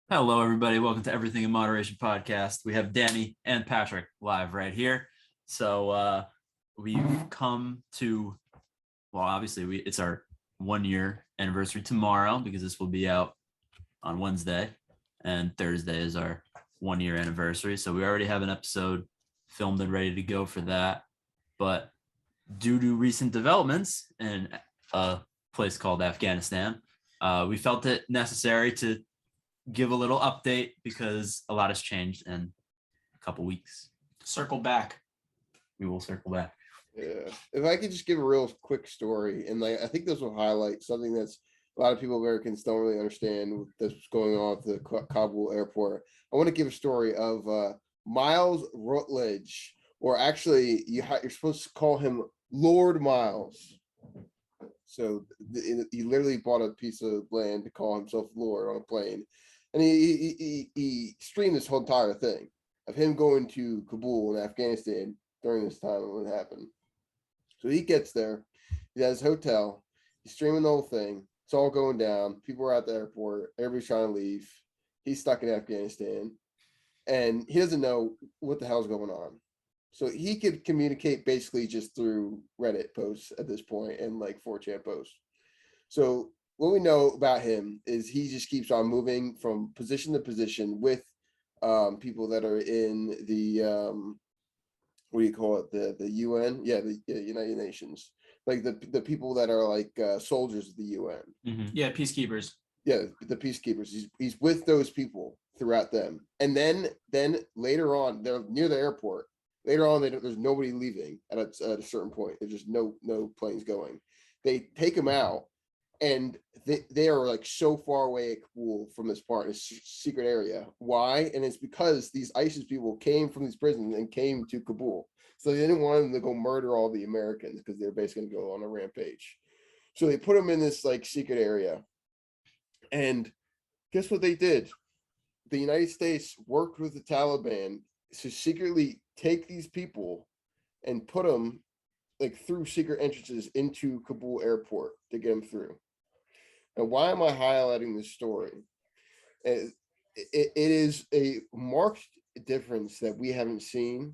Hello, everybody. Welcome to Everything in Moderation podcast. We have Danny and Patrick live right here. So we've come to, well, obviously it's our 1 year anniversary tomorrow because this will be out on Wednesday, and Thursday is our 1 year anniversary. So we already have an episode filmed and ready to go for that. But due to recent developments in a place called Afghanistan, we felt it necessary to give a little update because a lot has changed in a couple weeks. Circle back. We will circle back. Yeah. If I could just give a real quick story, and I think this will highlight something that's a lot of people, Americans, don't really understand that's going on at the Kabul airport. I want to give a story of Miles Rutledge, or actually, you're supposed to call him Lord Miles. So he literally bought a piece of land to call himself Lord on a plane. And he streamed this whole entire thing of him going to Kabul in Afghanistan during this time when it happened. So he gets there, he has his hotel, he's streaming the whole thing. It's all going down. People are at the airport, everybody's trying to leave. He's stuck in Afghanistan, and he doesn't know what the hell's going on. So he could communicate basically just through Reddit posts at this point and like 4chan posts. So what we know about him is he just keeps on moving from position to position with people that are in the what do you call it, the UN, the United Nations, like the people that are like soldiers of the UN. Mm-hmm. Yeah, peacekeepers. Yeah, the peacekeepers. He's with those people throughout them, and then later on, they're near the airport. Later on, there's nobody leaving at a certain point. There's just no planes going. They take him out, and they are like so far away at Kabul from this part, this secret area. Why? And it's because these ISIS people came from these prisons and came to Kabul. So they didn't want them to go murder all the Americans because they're basically going to go on a rampage. So they put them in this like secret area. And guess what they did? The United States worked with the Taliban to secretly take these people and put them like through secret entrances into Kabul airport to get them through. And why am I highlighting this story? It is a marked difference that we haven't seen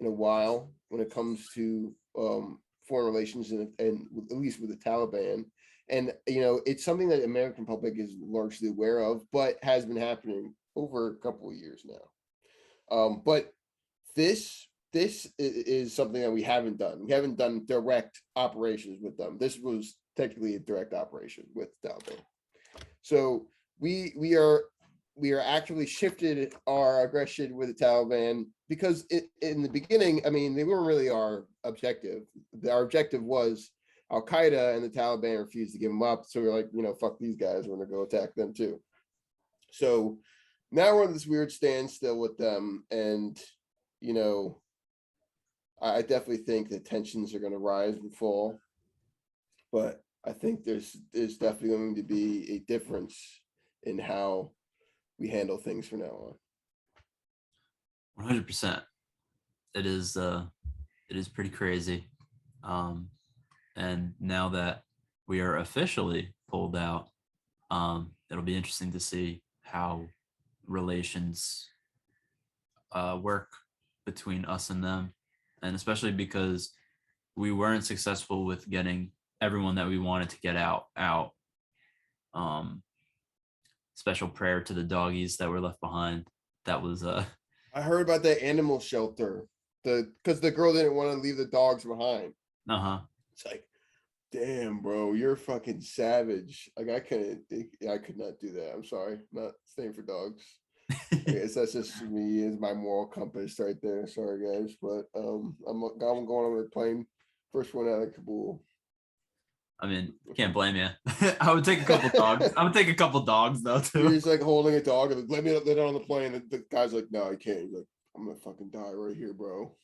in a while when it comes to foreign relations and at least with the Taliban. And, it's something that the American public is largely aware of, but has been happening over a couple of years now. But this is something that we haven't done. We haven't done direct operations with them. This was technically a direct operation with the Taliban. So we are actually shifted our aggression with the Taliban because in the beginning, I mean, they weren't really our objective. Our objective was Al Qaeda, and the Taliban refused to give them up. So we're like, fuck these guys. We're going to go attack them too. So now we're in this weird standstill with them. And, I definitely think the tensions are going to rise and fall. But I think there's definitely going to be a difference in how we handle things from now on. 100%. It is pretty crazy. And now that we are officially pulled out, it'll be interesting to see how relations work between us and them. And especially because we weren't successful with getting everyone that we wanted to get out. Special prayer to the doggies that were left behind. That was I heard about that animal shelter. Because the girl didn't want to leave the dogs behind. It's like, damn, bro, you're fucking savage. Like I could not do that. I'm sorry. I'm not staying for dogs. I guess that's just me, is my moral compass right there. Sorry guys, but I'm going on a plane, first one out of Kabul. I mean, can't blame you. I would take a couple dogs. I would take a couple dogs though too. He's like holding a dog and like, let it on the plane. And the guy's like, no, I can't. He's like, I'm gonna fucking die right here, bro.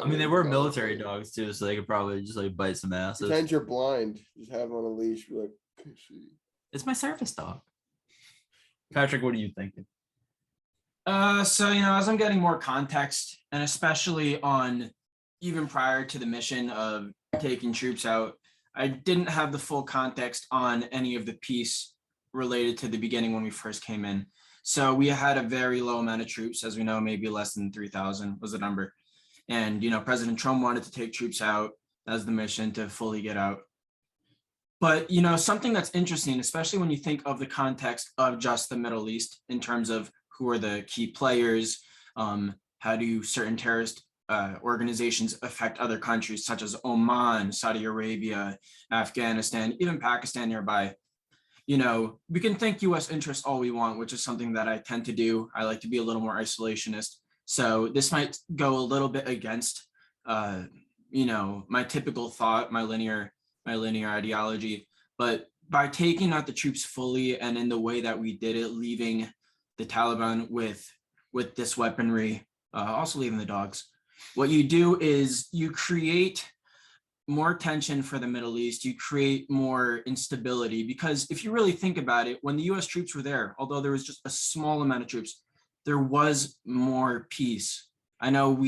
I mean, they were military dogs too, so they could probably just like bite some asses. Pretend you're blind. Just have them on a leash. Be like, okay, see. It's my service dog. Patrick, what are you thinking? So, as I'm getting more context, and especially on even prior to the mission of taking troops out, I didn't have the full context on any of the peace related to the beginning when we first came in. So we had a very low amount of troops, as we know, maybe less than 3,000 was the number. And, President Trump wanted to take troops out. That's the mission, to fully get out. But, something that's interesting, especially when you think of the context of just the Middle East in terms of who are the key players, how do certain terrorist organizations affect other countries such as Oman, Saudi Arabia, Afghanistan, even Pakistan nearby. We can think US interests all we want, which is something that I tend to do. I like to be a little more isolationist. So this might go a little bit against, my typical thought, my linear ideology. But by taking out the troops fully and in the way that we did it, leaving the Taliban with this weaponry, also leaving the dogs, what you do is you create more tension for the Middle East, you create more instability, because if you really think about it, when the US troops were there, although there was just a small amount of troops, there was more peace. I know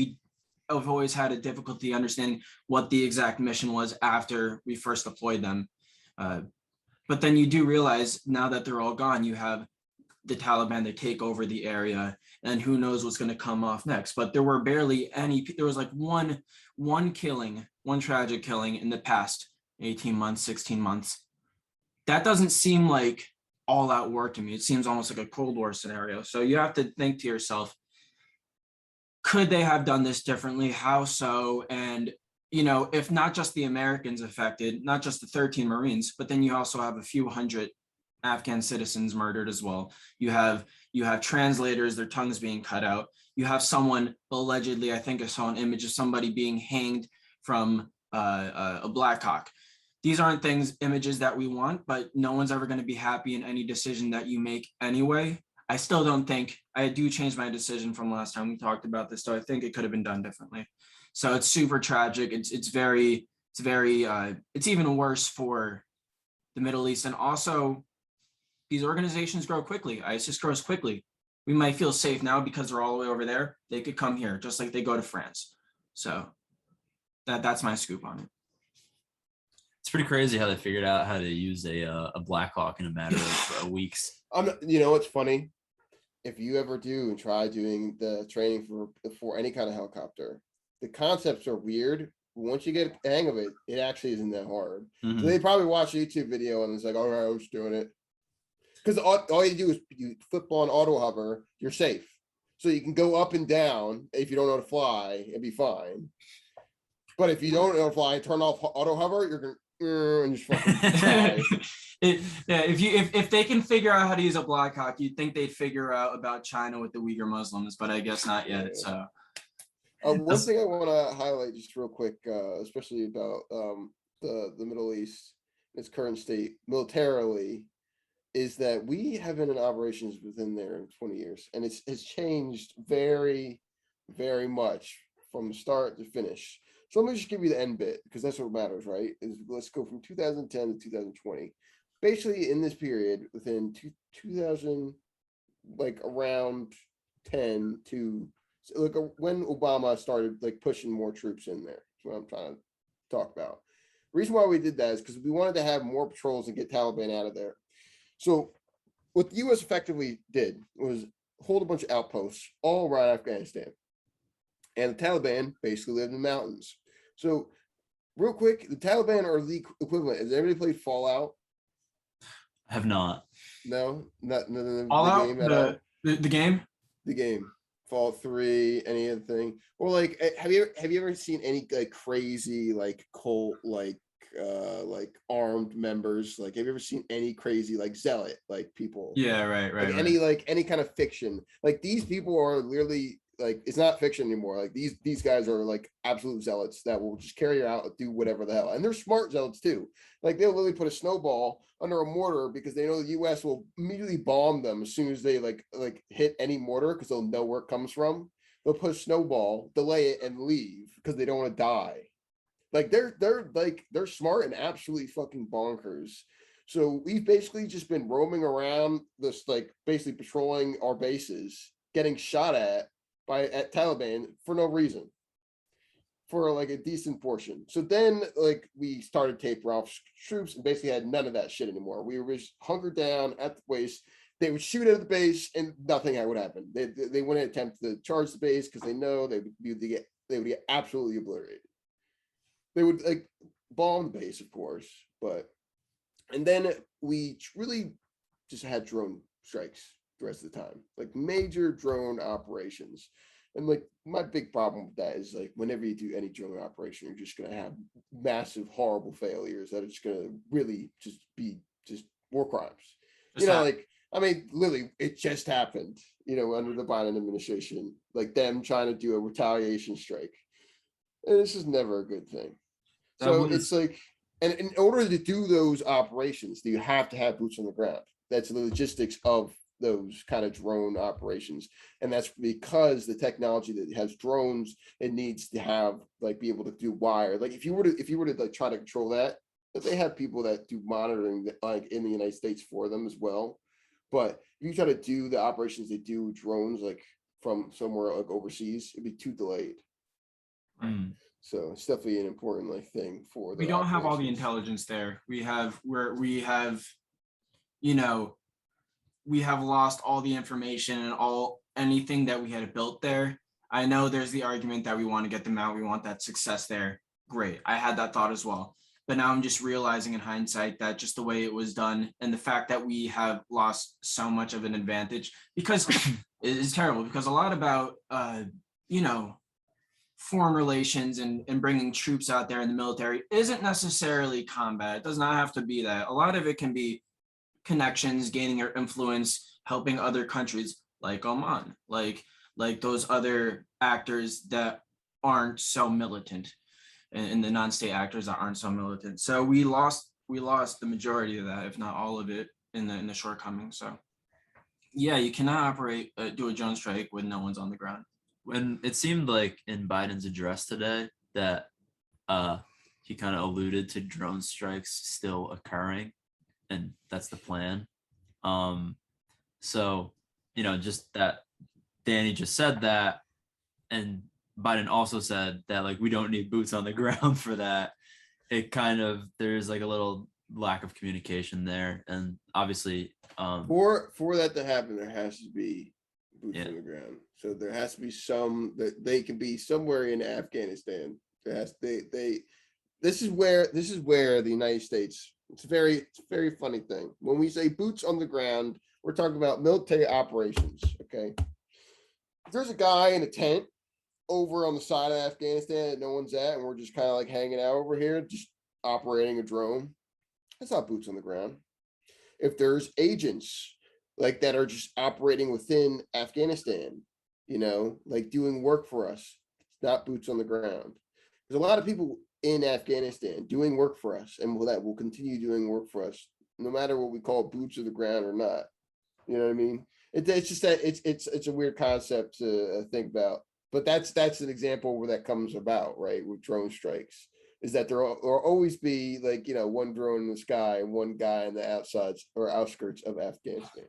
I've always had a difficulty understanding what the exact mission was after we first deployed them. But then you do realize now that they're all gone, you have the Taliban, they take over the area, and who knows what's going to come off next. But there were barely any, there was like one tragic killing in the past 18 months, 16 months. That doesn't seem like all out war to me. It seems almost like a Cold War scenario. So you have to think to yourself, could they have done this differently? How so? And, if not just the Americans affected, not just the 13 Marines, but then you also have a few hundred Afghan citizens murdered as well. You have translators, their tongues being cut out. You have someone, allegedly, I think I saw an image of somebody being hanged from a Black Hawk. These aren't images that we want, but no one's ever going to be happy in any decision that you make anyway. I still don't think, I do change my decision from last time we talked about this, so I think it could have been done differently. So it's super tragic. It's even worse for the Middle East. And also, these organizations grow quickly. ISIS grows quickly. We might feel safe now because they're all the way over there. They could come here, just like they go to France. So that's my scoop on it. It's pretty crazy how they figured out how to use a Black Hawk in a matter of weeks. What's funny? If you ever do and try doing the training for any kind of helicopter, the concepts are weird. Once you get the hang of it, it actually isn't that hard. Mm-hmm. So they probably watch a YouTube video and it's like, all right, I'm just doing it. Because all you do is you flip on auto hover, you're safe. So you can go up and down if you don't know how to fly and be fine. But if you don't know how to fly, turn off auto hover, you're going to and just fucking fly. If they can figure out how to use a Black Hawk, you'd think they'd figure out about China with the Uyghur Muslims, but I guess not yet. Yeah. So one thing I want to highlight just real quick, especially about the Middle East, its current state militarily, is that we have been in operations within there in 20 years, and it's changed very, very much from start to finish. So let me just give you the end bit, because that's what matters, right? Let's go from 2010 to 2020. Basically, in this period, within 2000, like around 10 to like when Obama started like pushing more troops in there. That's what I'm trying to talk about. The reason why we did that is because we wanted to have more patrols and get Taliban out of there. So what the U.S. effectively did was hold a bunch of outposts all around Afghanistan. And the Taliban basically lived in the mountains. So real quick, the Taliban are the equivalent. Has everybody played Fallout? I have not. No? Not Fallout? the game at all? The game? The game. Fallout 3, any other thing. Or like have you ever seen any like crazy like cult like armed members? Like have you ever seen any crazy like zealot like people? Yeah, right. Any kind of fiction. Like these people are literally like it's not fiction anymore. Like these guys are like absolute zealots that will just carry you out and do whatever the hell. And they're smart zealots too. Like they'll literally put a snowball under a mortar because they know the US will immediately bomb them as soon as they like hit any mortar because they'll know where it comes from. They'll put a snowball, delay it, and leave because they don't want to die. Like they're smart and absolutely fucking bonkers. So we've basically just been roaming around this, like basically patrolling our bases, getting shot at Taliban for no reason. for like a decent portion. So then like we started taper off troops and basically had none of that shit anymore. We were just hunkered down at the base. They would shoot at the base and nothing would happen. They wouldn't attempt to charge the base because they know they would get absolutely obliterated. They would like bomb the base, of course, but and then we really just had drone strikes the rest of the time, like major drone operations. And like my big problem with that is like whenever you do any drone operation, you're just gonna have massive, horrible failures that are just gonna really just be just war crimes. You know, like I mean, literally, it just happened, you know, under the Biden administration, like them trying to do a retaliation strike. And this is never a good thing. So it's like, and in order to do those operations, you have to have boots on the ground. That's the logistics of those kind of drone operations. And that's because the technology that has drones, it needs to have like be able to do wire. Like if you were to like try to control that, but they have people that do monitoring like in the United States for them as well. But if you try to do the operations they do with drones like from somewhere like overseas, it'd be too delayed. So it's definitely an important like thing for. We don't have all the intelligence there. We have you know, we have lost all the information and anything that we had built there. I know there's the argument that we want to get them out. We want that success there. Great. I had that thought as well. But now I'm just realizing in hindsight that just the way it was done and the fact that we have lost so much of an advantage, because it is terrible, because a lot about, you know, foreign relations and bringing troops out there in the military isn't necessarily combat. It does not have to be that. A lot of it can be connections, gaining your influence, helping other countries like Oman, like those other actors that aren't so militant, and the non-state actors that aren't so militant. So we lost the majority of that, if not all of it, in the shortcoming. So yeah, you cannot do a drone strike when no one's on the ground. When it seemed like in Biden's address today that he kind of alluded to drone strikes still occurring, and that's the plan. So, you know, just that Danny just said that, and Biden also said that like we don't need boots on the ground for that. It kind of, there's like a little lack of communication there, and obviously for that to happen, there has to be boots on the ground. So there has to be some that they can be somewhere in Afghanistan. This is where the United States. It's a very funny thing. When we say boots on the ground, we're talking about military operations. Okay, if there's a guy in a tent over on the side of Afghanistan that no one's at, and we're just kind of like hanging out over here, just operating a drone, that's not boots on the ground. If there's agents like that are just operating within Afghanistan, you know, like doing work for us, it's not boots on the ground. There's a lot of people in Afghanistan doing work for us, and that will continue doing work for us, no matter what we call boots on the ground or not. You know what I mean? It's just that it's a weird concept to think about. But that's an example where that comes about, right? With drone strikes, is that there will always be like, you know, one drone in the sky and one guy on the outsides or outskirts of Afghanistan.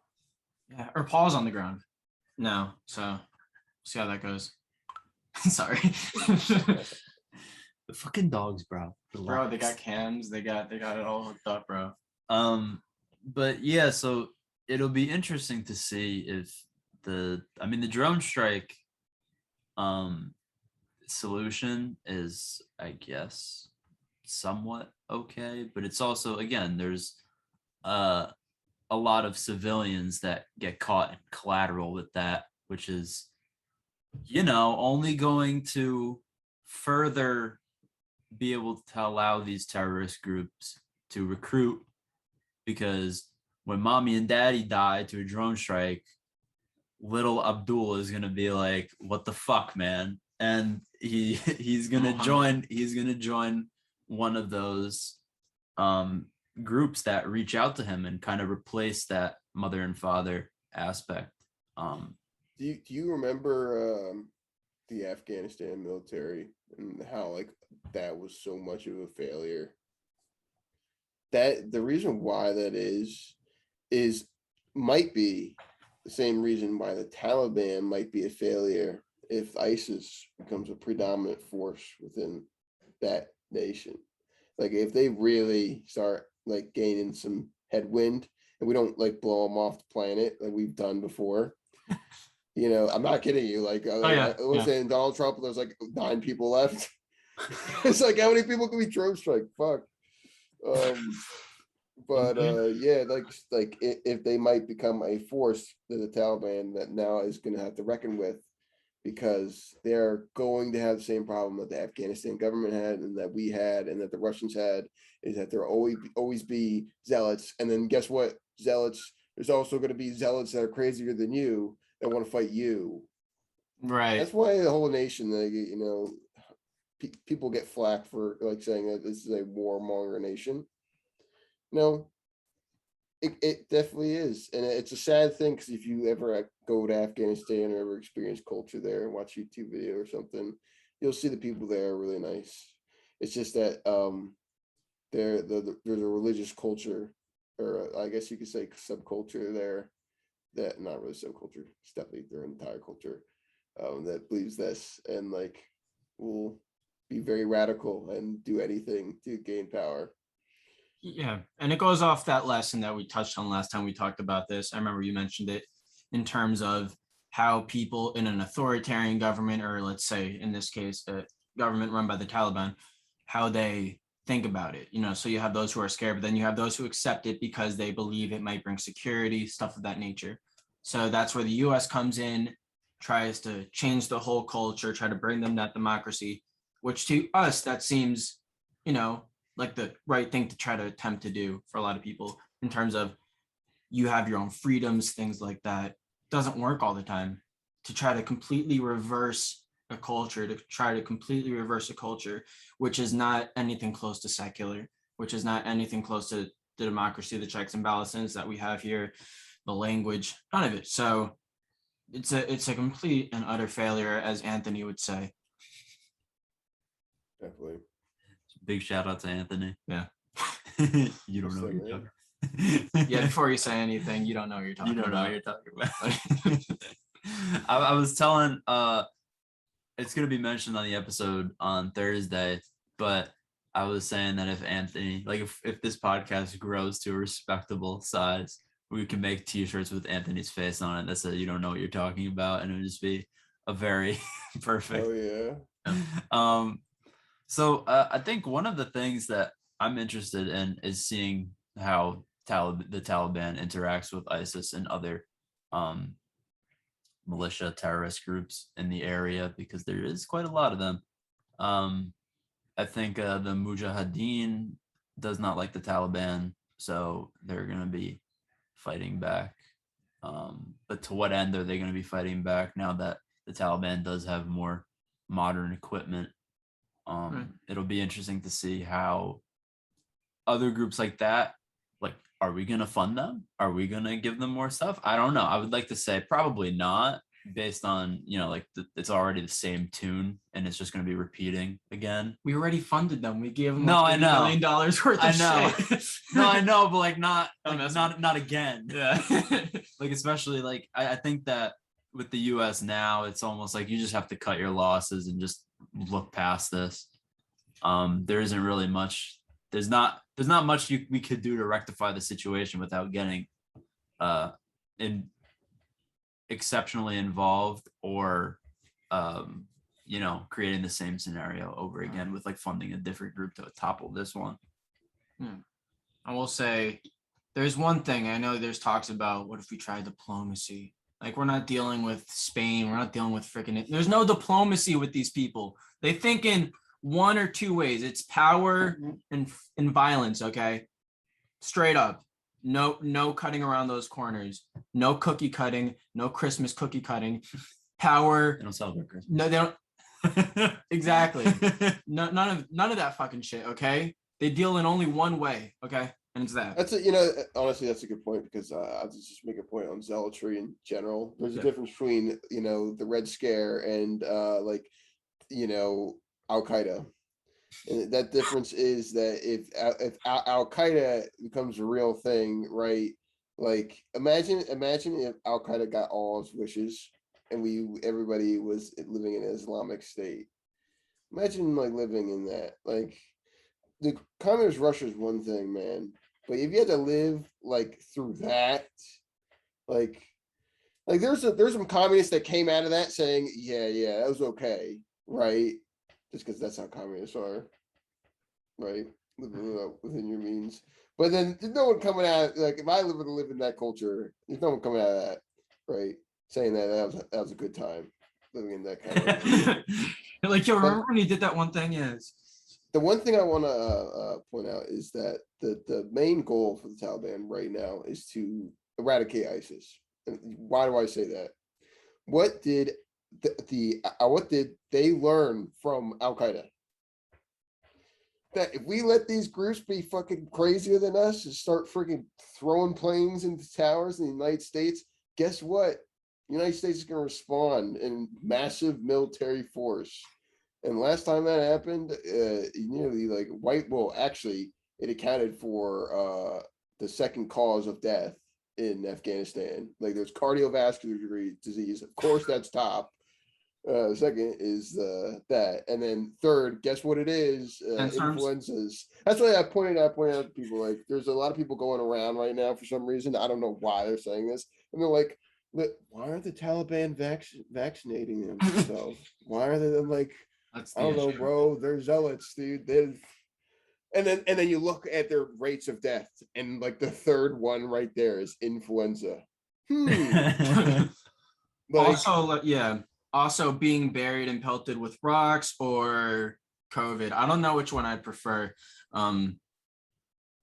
Yeah, or paws on the ground. No, so see how that goes. Sorry. the fucking dogs, bro. Bro, they got cams. They got it all hooked up, bro. But yeah, so it'll be interesting to see if the drone strike solution is, I guess, somewhat okay, but it's also, again, there's a lot of civilians that get caught in collateral with that, which is, you know, only going to further be able to allow these terrorist groups to recruit, because when mommy and daddy die to a drone strike, little Abdul is gonna be like, what the fuck, man? And he's gonna join one of those groups that reach out to him and kind of replace that mother and father aspect. Do you remember the Afghanistan military and how like that was so much of a failure? That the reason why that is might be the same reason why the Taliban might be a failure if ISIS becomes a predominant force within that nation. Like if they really start like gaining some headwind and we don't like blow them off the planet like we've done before. I'm not kidding you. Like, I was saying Donald Trump, there's like 9 people left. It's like, how many people can we drone strike? Fuck. But yeah, like if they might become a force to the Taliban that now is going to have to reckon with, because they're going to have the same problem that the Afghanistan government had and that we had and that the Russians had, is that there always be zealots. And then guess what? Zealots, there's also going to be zealots that are crazier than you that want to fight you. Right. That's why the whole nation, people get flack for like saying that this is a warmonger nation. No, it definitely is. And it's a sad thing because if you ever go to Afghanistan or ever experience culture there and watch YouTube video or something, you'll see the people there are really nice. It's just that there's a religious culture, or I guess you could say subculture there, that not really subculture, it's definitely their entire culture that believes this and like will be very radical and do anything to gain power. Yeah, and it goes off that lesson that we touched on last time we talked about this. I remember you mentioned it in terms of how people in an authoritarian government, or let's say in this case, a government run by the Taliban, how they think about it. So you have those who are scared, but then you have those who accept it because they believe it might bring security, stuff of that nature. So that's where the US comes in, tries to change the whole culture, try to bring them that democracy, which to us, that seems, like the right thing to try to attempt to do for a lot of people in terms of you have your own freedoms, things like that. Doesn't work all the time. To try to completely reverse a culture, which is not anything close to secular, which is not anything close to the democracy, the checks and balances that we have here, the language, none of it. So it's a complete and utter failure, as Anthony would say. Definitely. Big shout out to Anthony. Yeah. You don't know what you're talking about. Yeah, before you say anything, you don't know what you're talking about. You don't know what you're talking about. I was telling, it's going to be mentioned on the episode on Thursday, but I was saying that if Anthony, like if this podcast grows to a respectable size, we can make t-shirts with Anthony's face on it that says you don't know what you're talking about, and it would just be a very perfect. Oh yeah. So I think one of the things that I'm interested in is seeing how the Taliban interacts with ISIS and other militia terrorist groups in the area, because there is quite a lot of them. I think the Mujahideen does not like the Taliban, so they're going to be fighting back. But to what end are they going to be fighting back now that the Taliban does have more modern equipment? It'll be interesting to see how other groups like that, like, are we going to fund them? Are we going to give them more stuff? I don't know. I would like to say probably not, based on, it's already the same tune and it's just going to be repeating again. We already funded them. We gave them $1 million worth of shit. No, I know, but like not again. Yeah. Like, especially like, I think that with the US now, it's almost like you just have to cut your losses and just look past this. There isn't really much. There's not much we could do to rectify the situation without getting exceptionally involved or creating the same scenario over again with like funding a different group to topple this one. I will say there's one thing. I know there's talks about what if we try diplomacy. Like, we're not dealing with Spain. We're not dealing with freaking. There's no diplomacy with these people. They think in one or two ways. It's power and violence. Okay, straight up. No cutting around those corners. No cookie cutting. No Christmas cookie cutting. Power. They don't celebrate Christmas. No, they don't. Exactly. No, none of that fucking shit. Okay, they deal in only one way. Okay. And it's that. That's honestly, that's a good point, because I'll just make a point on zealotry in general. There's a difference between, the Red Scare and Al Qaeda. And that difference is that if Al Qaeda becomes a real thing, right? Like, imagine if Al Qaeda got all his wishes, and everybody was living in an Islamic state. Imagine like living in that. Like the communist Russia is one thing, man. But if you had to live like through that, like there's some communists that came out of that saying, yeah, that was okay, right? Just because that's how communists are, right? Living within your means. But then there's no one coming out like if I live in that culture, there's no one coming out of that, right? Saying that was a good time living in that kind of Like, yo, remember when he did that one thing? Yes. The one thing I want to point out is that the main goal for the Taliban right now is to eradicate ISIS. And why do I say that? What did what did they learn from Al Qaeda? That if we let these groups be fucking crazier than us and start freaking throwing planes into towers in the United States, guess what? The United States is going to respond in massive military force. And last time that happened, nearly like actually, it accounted for the second cause of death in Afghanistan. Like there's cardiovascular disease. Of course, that's top. Second is that. And then third, guess what it is? Influenzas. That's why I pointed out to people, like there's a lot of people going around right now for some reason. I don't know why they're saying this. And they're like, why aren't the Taliban vaccinating themselves? Why are they like, I don't know, bro. They're zealots, dude. And then you look at their rates of death, and like the third one right there is influenza. Also being buried and pelted with rocks or COVID. I don't know which one I prefer.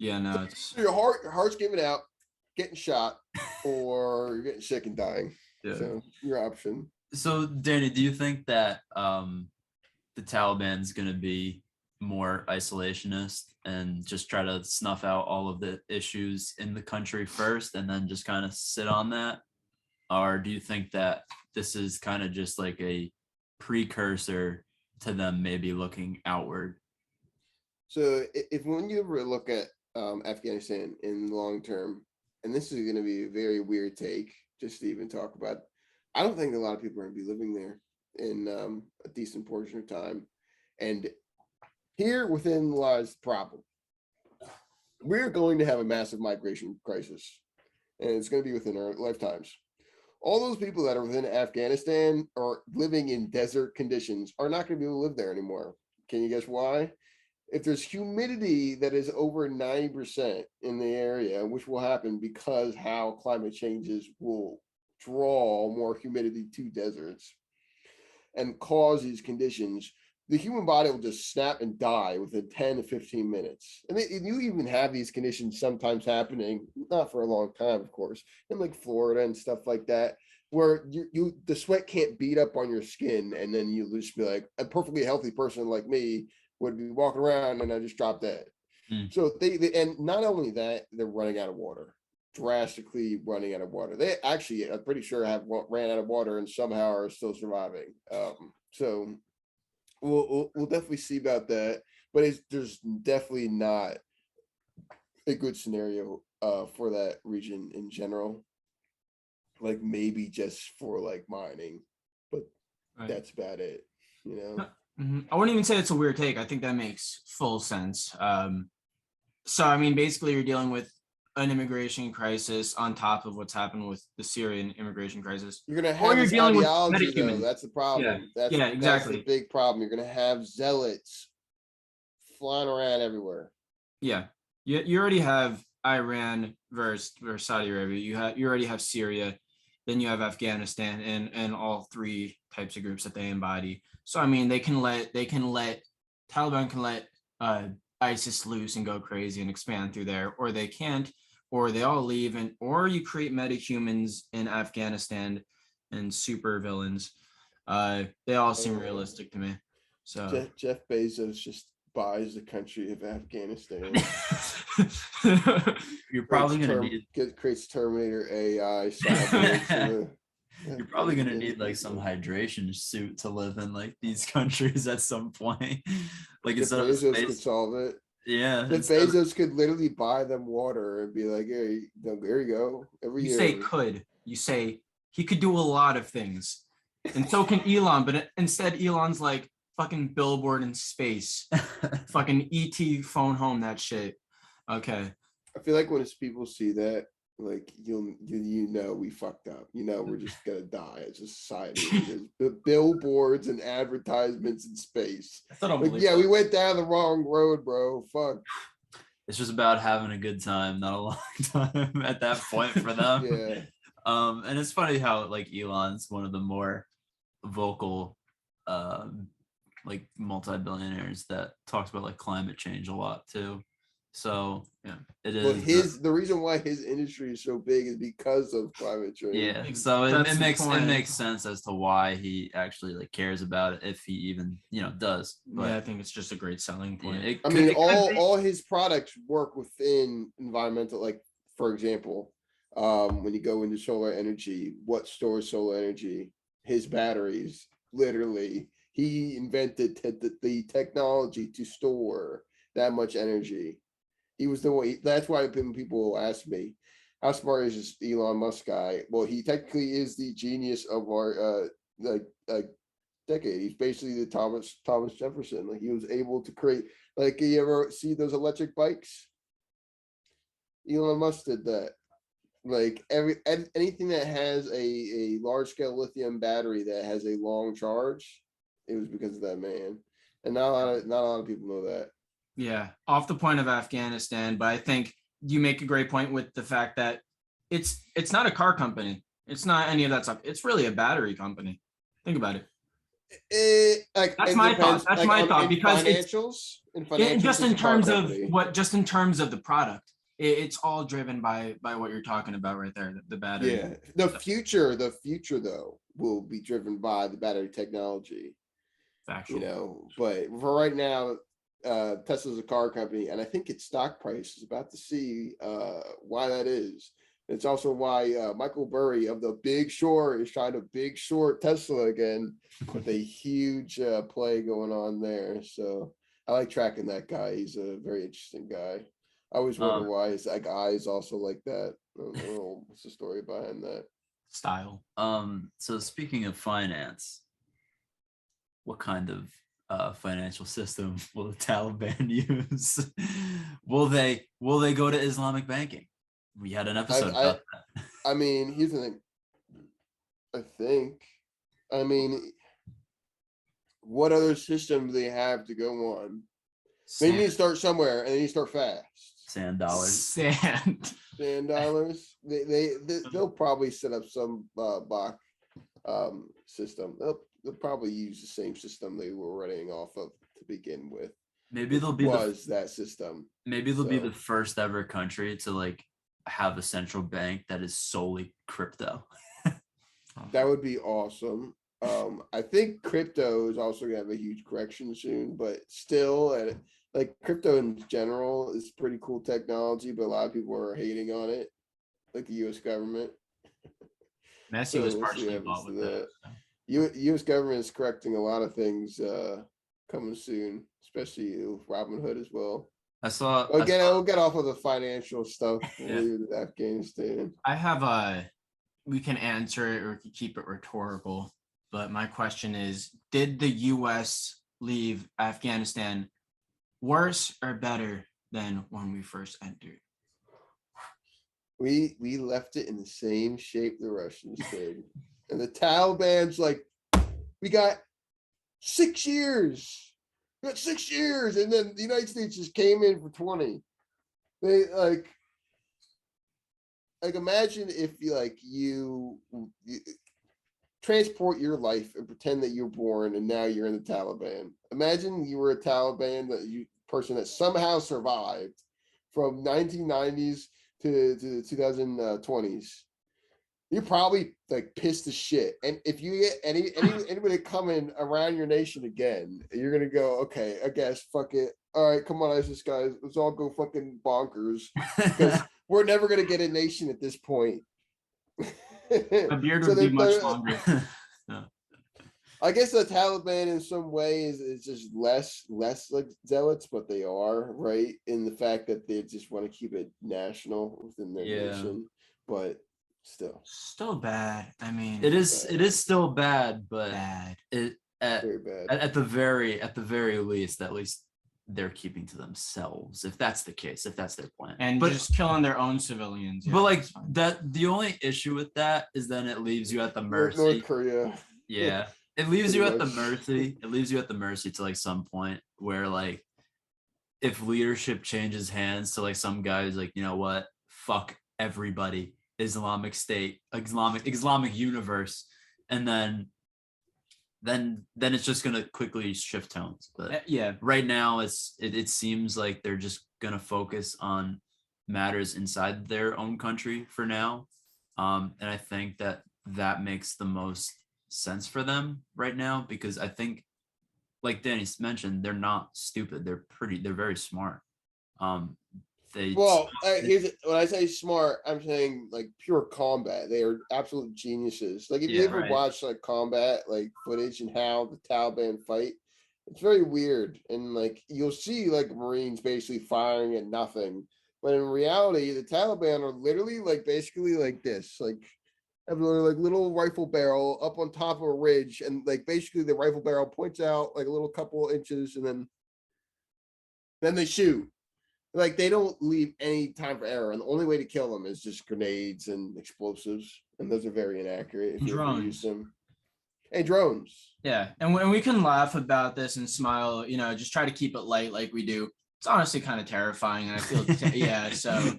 It's your heart's giving out, getting shot, or you're getting sick and dying. Yeah. So your option. So Danny, do you think that the Taliban's going to be more isolationist and just try to snuff out all of the issues in the country first and then just kind of sit on that? Or do you think that this is kind of just like a precursor to them maybe looking outward? So if when you ever look at Afghanistan in the long term, and this is going to be a very weird take just to even talk about, I don't think a lot of people are going to be living there in a decent portion of time. And here within lies the problem. We're going to have a massive migration crisis, and it's going to be within our lifetimes. All those people that are within Afghanistan or living in desert conditions are not going to be able to live there anymore. Can you guess why? If there's humidity that is over 90% in the area, which will happen because how climate changes will draw more humidity to deserts and cause these conditions, the human body will just snap and die within 10 to 15 minutes. And you even have these conditions sometimes happening, not for a long time, of course, in like Florida and stuff like that, where the sweat can't beat up on your skin, and then you just be like, a perfectly healthy person like me would be walking around and I just drop dead. So they and not only that, they're running out of water, drastically running out of water. They actually, I'm pretty sure, have ran out of water and somehow are still surviving. So we'll definitely see about that, but there's definitely not a good scenario for that region in general. Like maybe just for like mining, but that's about it, you know. I wouldn't even say it's a weird take. I think that makes full sense. So I mean, basically you're dealing with an immigration crisis on top of what's happened with the Syrian immigration crisis. You're gonna have this ideology, though. That's the problem. Yeah, exactly. That's the big problem. You're gonna have zealots flying around everywhere. Yeah, you already have Iran versus Saudi Arabia. You already have Syria, then you have Afghanistan, and all three types of groups that they embody. So I mean, Taliban can let ISIS loose and go crazy and expand through there, or they can't, or they all leave, or you create metahumans in Afghanistan and super villains. They all seem realistic to me. So Jeff Bezos just buys the country of Afghanistan. You're probably gonna creates Terminator AI. You're probably gonna need like some hydration suit to live in like these countries at some point. Like instead of Bezos could solve it. Yeah, if Bezos could literally buy them water and be like, "Hey, there you go." Every year. You say he could do a lot of things. and so can Elon. But instead, Elon's like fucking billboard in space, fucking ET phone home that shit. Okay. I feel like when it's people see that, like you know we fucked up. You know we're just gonna die as a society. There's the billboards and advertisements in space. I don't Like, believe yeah, that. we went down the wrong road, bro. Fuck. It's just about having a good time, not a long time at that point for them. Yeah. And it's funny how like Elon's one of the more vocal like multi-billionaires that talks about like climate change a lot too. So yeah, it But is. the reason why his industry is so big is because of climate change. Yeah, so That's it the makes point. sense as to why he actually like cares about it, if he even does. But Yeah, I think it's just a great selling yeah, point. I it mean, could be. all his products work within environmental, like for example, when you go into solar energy, what stores solar energy? His batteries, literally. He invented the technology to store that much energy. He was the one. That's why when people ask me, "How smart is this Elon Musk guy?" Well, he technically is the genius of our decade. He's basically the Thomas Jefferson. Like he was able to create. Like you ever see those electric bikes? Elon Musk did that. Like anything that has a large scale lithium battery that has a long charge, it was because of that man. And not a lot of people know that. Yeah, off the point of Afghanistan, but I think you make a great point with the fact that it's not a car company. It's not any of that stuff. It's really a battery company. Think about it. That's It my depends, thought. That's like, my on thought in because it's financials, just it's in a car terms of company. just in terms of the product. It's all driven by what you're talking about right there, the battery. Yeah, the future though will be driven by the battery technology. Factual. But for right now, Tesla's a car company, and I think its stock price is about to see why that is. It's also why Michael Burry of the Big Short is trying to big short Tesla again with a huge play going on there. So I like tracking that guy. He's a very interesting guy. I always wonder why his like eyes also like that. I don't know what's the story behind that. Style. So speaking of finance, what kind of financial system will the Taliban use? Will they go to Islamic banking? We had an episode about that. I mean, here's the thing. I mean, what other system do they have to go on? They need to start somewhere, and they need to start fast. Sand dollars. Sand. $10. They'll probably set up some Bach system. They'll probably use the same system they were running off of to begin with. Maybe they'll be that system. Maybe they'll be the first ever country to like have a central bank that is solely crypto. That would be awesome. I think crypto is also gonna have a huge correction soon, but still, and like crypto in general is pretty cool technology, but a lot of people are hating on it, like the U.S. government. Messi was partially involved with that. U.S. government is correcting a lot of things coming soon, especially with Robinhood as well. We'll get off of the financial stuff. We'll leave it at Afghanistan. I have we can answer it or we can keep it rhetorical, but my question is, did the US leave Afghanistan worse or better than when we first entered? We left it in the same shape the Russians did. And the Taliban's like, we got 6 years. We got 6 years. And then the United States just came in for 20. They like imagine if you transport your life and pretend that you're born and now you're in the Taliban. Imagine you were a Taliban person that somehow survived from 1990s to the 2020s. You're probably like pissed as shit. And if you get anybody coming around your nation again, you're gonna go, okay, I guess fuck it. All right, come on, ISIS guys, let's all go fucking bonkers because we're never gonna get a nation at this point. The beard would be much longer. I guess the Taliban in some ways is just less like zealots, but they are, right, in the fact that they just want to keep it national within their nation. But Still bad. I mean, It is still bad, but bad. it Very bad. at the very least, at least they're keeping to themselves, if that's the case, if that's their plan. And but just killing their own civilians. but like that's fine. that, the only issue with that is then it leaves you at the North mercy. Korea. Yeah, it leaves Pretty you at the much. mercy. It leaves you at the mercy to like some point where like if leadership changes hands to like some guys like, you know what, fuck everybody, Islamic State, Islamic universe, and then it's just gonna quickly shift tones. But Yeah, right now it seems like they're just gonna focus on matters inside their own country for now, and I think that makes the most sense for them right now, because I think, like Danny mentioned, they're not stupid. They're very smart. They Well, when I say smart, I'm saying like pure combat. They are absolute geniuses. Like if you Yeah, ever right. watch like combat, like footage and how the Taliban fight, it's very weird. And like you'll see like Marines basically firing at nothing, but in reality, the Taliban are literally like basically like this, like have a like little rifle barrel up on top of a ridge, and like basically the rifle barrel points out like a little couple inches, and then they shoot. Like they don't leave any time for error, and the only way to kill them is just grenades and explosives, and those are very inaccurate if you ever use Drones. them. And drones. Yeah, and when we can laugh about this and smile, just try to keep it light like we do. It's honestly kind of terrifying, and I feel yeah. So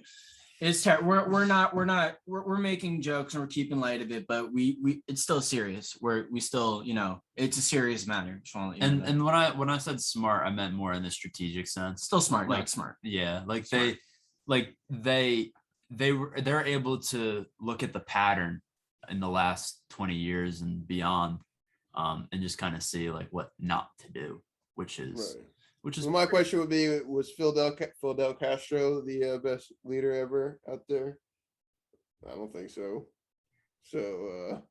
it's we're making jokes and we're keeping light of it, but we it's still serious. We still it's a serious matter. Just want to let you know that. And when I said smart, I meant more in the strategic sense. Still smart, like not smart. Yeah, like Smart. they're able to look at the pattern in the last 20 years and beyond, and just kind of see like what not to do, which is Right. So my question would be: was Fidel Castro the best leader ever out there? I don't think so. So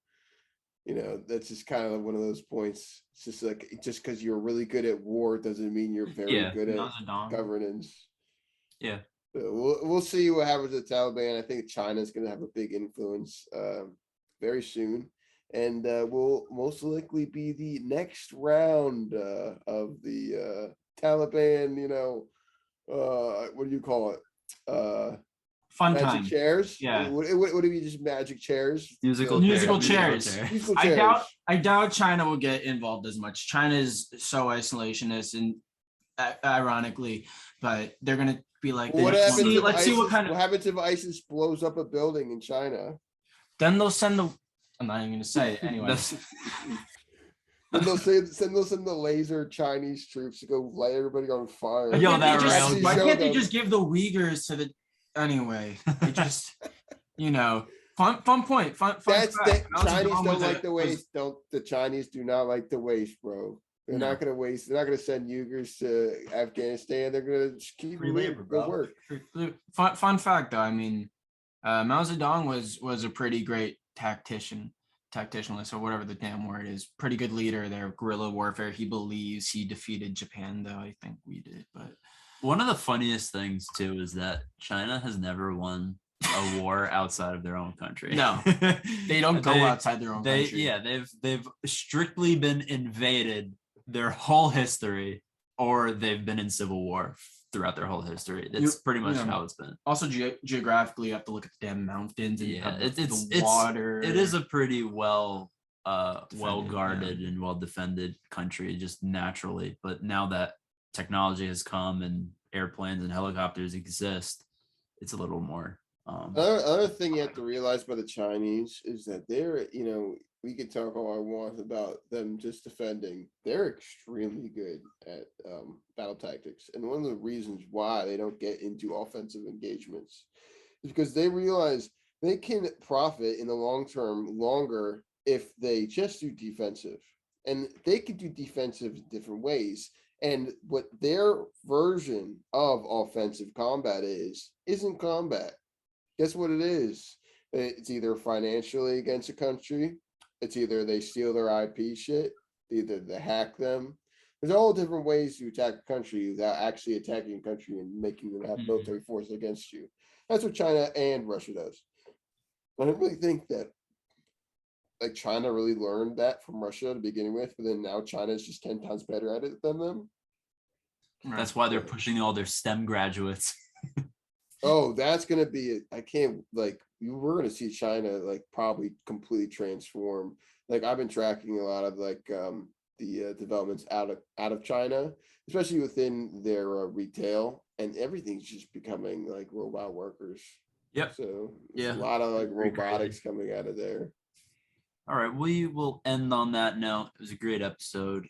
that's just kind of one of those points. It's just like just because you're really good at war doesn't mean you're very good at governance. Yeah. So we'll see what happens with the Taliban. I think China's going to have a big influence very soon, and will most likely be the next round of the Taliban. What do you call it? Fun Magic time. chairs. Yeah. What do you just magic chairs? Musical chairs. Musical chairs. I doubt China will get involved as much. China is so isolationist, and ironically, but they're gonna be like, What happens what happens if ISIS blows up a building in China? Then they'll send the. I'm not even gonna say it anyway. Then they'll send the laser Chinese troops to go light everybody on fire. Why can't they just give the Uyghurs to the? Anyway, it just fun point. Fun. That's fact. Chinese don't like the waste. The Chinese do not like the waste, bro. They're not gonna waste. They're not gonna send Uyghurs to Afghanistan. They're gonna just keep free labor, bro. Work. Fun fact though. I mean, Mao Zedong was a pretty great tacticianist or whatever the damn word is. Pretty good leader there. Guerrilla warfare. He believes he defeated Japan, though I think we did. But one of the funniest things too is that China has never won a war outside of their own country. No, they don't go outside their own country. Yeah, they've strictly been invaded their whole history, or they've been in civil war throughout their whole history. That's pretty much how it's been. Also, geographically, you have to look at the damn mountains and the water. It is a pretty well guarded and well defended country just naturally. But now that technology has come and airplanes and helicopters exist, it's a little more. Another thing you have to realize about the Chinese is that they're, we could talk all I want about them just defending. They're extremely good at battle tactics. And one of the reasons why they don't get into offensive engagements is because they realize they can profit in the long term longer if they just do defensive. And they can do defensive in different ways. And what their version of offensive combat isn't combat. Guess what it is? It's either financially against a country. It's either they steal their IP shit. Either they hack them. There's all different ways to attack a country without actually attacking a country and making them have military force against you. That's what China and Russia does. I don't really think that like China really learned that from Russia to begin with, but then now China is just 10 times better at it than them. That's why they're pushing all their STEM graduates. Oh, that's gonna be it. I can't like we're gonna see China like probably completely transform. Like I've been tracking a lot of like the developments out of China, especially within their retail, and everything's just becoming like robot workers. Yep. So there's Yeah. a lot of like Pretty crazy. robotics coming out of there. All right, we will end on that note. It was a great episode.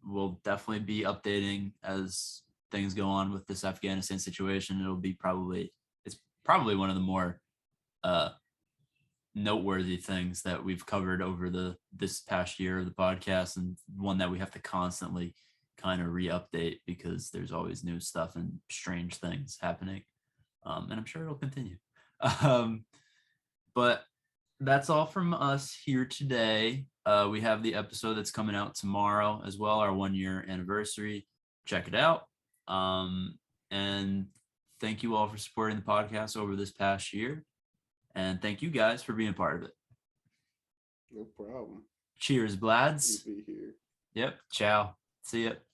We'll definitely be updating as things go on with this Afghanistan situation. It's probably one of the more noteworthy things that we've covered over this past year of the podcast, and one that we have to constantly kind of re-update because there's always new stuff and strange things happening. And I'm sure it'll continue. But that's all from us here today. We have the episode that's coming out tomorrow as well, our 1-year anniversary. Check it out. And thank you all for supporting the podcast over this past year. And thank you guys for being a part of it. No problem. Cheers, Blads. Be here. Yep. Ciao. See ya.